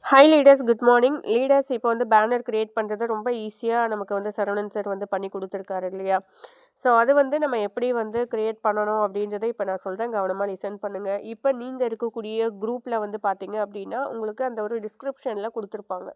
Hi leaders, good morning. Leaders இப்போ வந்து banner create பண்ணுறது ரொம்ப ஈஸியாக நமக்கு வந்து சரவணன் சார் வந்து பண்ணி கொடுத்துருக்காரு இல்லையா? ஸோ அது வந்து நம்ம எப்படி வந்து கிரியேட் பண்ணணும் அப்படின்றத இப்போ நான் சொல்கிறேன், கவனமாக லிசன் பண்ணுங்கள். இப்போ நீங்கள் இருக்கக்கூடிய குரூப்பில் வந்து பார்த்தீங்க அப்படின்னா உங்களுக்கு அந்த ஒரு டிஸ்கிரிப்ஷனில் கொடுத்துருப்பாங்க.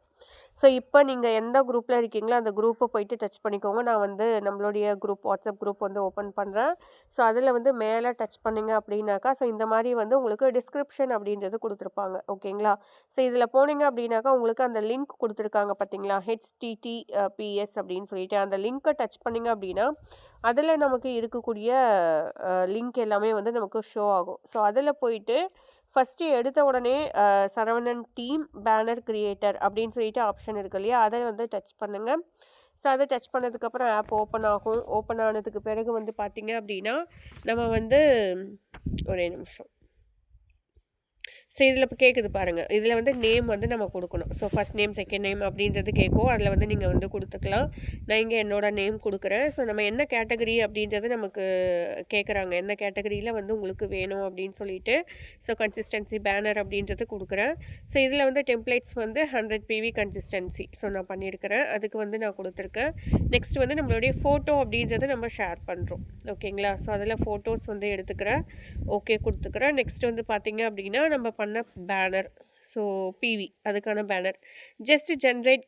ஸோ இப்போ நீங்கள் எந்த குரூப்பில் இருக்கீங்களோ அந்த குரூப்பை போயிட்டு டச் பண்ணிக்கோங்க. நான் வந்து நம்மளுடைய குரூப் வாட்ஸ்அப் குரூப் வந்து ஓப்பன் பண்ணுறேன். ஸோ அதில் வந்து மேலே டச் பண்ணிங்க அப்படின்னாக்கா ஸோ இந்த மாதிரி வந்து உங்களுக்கு டிஸ்கிரிப்ஷன் அப்படின்றது கொடுத்துருப்பாங்க. ஓகேங்களா? ஸோ இதில் போனீங்க அப்படின்னாக்கா உங்களுக்கு அந்த லிங்க் கொடுத்துருக்காங்க பார்த்தீங்களா, HTTPS அப்படின்னு சொல்லிட்டு அந்த லிங்க்கை டச் பண்ணிங்க அப்படின்னா அதில் நமக்கு இருக்கக்கூடிய லிங்க் எல்லாமே வந்து நமக்கு ஷோ ஆகும். ஸோ அதில் போயிட்டு ஃபஸ்ட்டு எடுத்த உடனே சரவணன் டீம் பேனர் கிரியேட்டர் அப்படின்னு சொல்லிட்டு ஆப்ஷன் இருக்கு இல்லையா, அதை வந்து டச் பண்ணுங்கள். ஸோ அதை டச் பண்ணதுக்கப்புறம் ஆப் ஓப்பன் ஆகும். ஓப்பன் ஆனதுக்கு பிறகு வந்து பார்த்தீங்க அப்படின்னா நம்ம வந்து ஒரே நிமிஷம். ஸோ இதில் இப்போ கேட்குது பாருங்கள், இதில் வந்து நேம் வந்து நம்ம கொடுக்கணும். So first name second name அப்படின்றது கேட்கும். அதில் வந்து நீங்கள் வந்து கொடுத்துக்கலாம். நான் இங்கே என்னோடய நேம் கொடுக்குறேன். ஸோ நம்ம என்ன கேட்டகரி அப்படின்றது நமக்கு கேட்குறாங்க, என்ன கேட்டகரியில் வந்து உங்களுக்கு வேணும் அப்படின்னு சொல்லிட்டு. ஸோ கன்சிஸ்டன்சி பேனர் அப்படின்றது கொடுக்குறேன். ஸோ இதில் வந்து டெம்ப்ளேட்ஸ் வந்து 100 PV கன்சிஸ்டன்சி ஸோ நான் பண்ணியிருக்கிறேன், அதுக்கு வந்து நான் கொடுத்துருக்கேன். நெக்ஸ்ட் வந்து நம்மளுடைய ஃபோட்டோ அப்படின்றத நம்ம ஷேர் பண்ணுறோம். ஓகேங்களா? ஸோ அதில் ஃபோட்டோஸ் வந்து எடுத்துக்கிறேன், ஓகே கொடுத்துக்கிறேன். நெக்ஸ்ட் வந்து பார்த்திங்க அப்படின்னா நம்ம பண்ண பேனர், ஸோ பிவி அதுக்கான பேனர் ஜஸ்ட் ஜென்ரேட்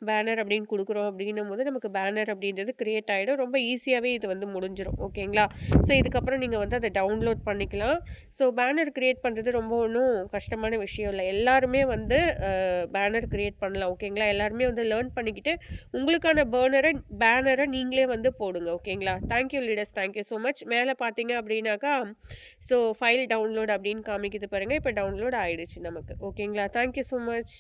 பேனர் அப்படின்னு கொடுக்குறோம். அப்படின்னும் போது நமக்கு பேனர் அப்படின்றது க்ரியேட் ஆகிடும். ரொம்ப ஈஸியாகவே இது வந்து முடிஞ்சிடும். ஓகேங்களா? ஸோ இதுக்கப்புறம் நீங்கள் வந்து அதை டவுன்லோட் பண்ணிக்கலாம். ஸோ பேனர் க்ரியேட் பண்ணுறது ரொம்ப ஒன்றும் கஷ்டமான விஷயம் இல்லை. எல்லாருமே வந்து பேனர் க்ரியேட் பண்ணலாம். ஓகேங்களா? எல்லாருமே வந்து லேர்ன் பண்ணிக்கிட்டு உங்களுக்கான பேனரை நீங்களே வந்து போடுங்க. ஓகேங்களா? Thank you leaders, thank you so much. மேலே பார்த்தீங்க அப்படின்னாக்கா ஸோ ஃபைல் டவுன்லோட் அப்படின்னு காமிக்குது பாருங்கள். இப்போ டவுன்லோட் ஆகிடுச்சு நமக்கு. ஓகேங்களா? Thank you so much.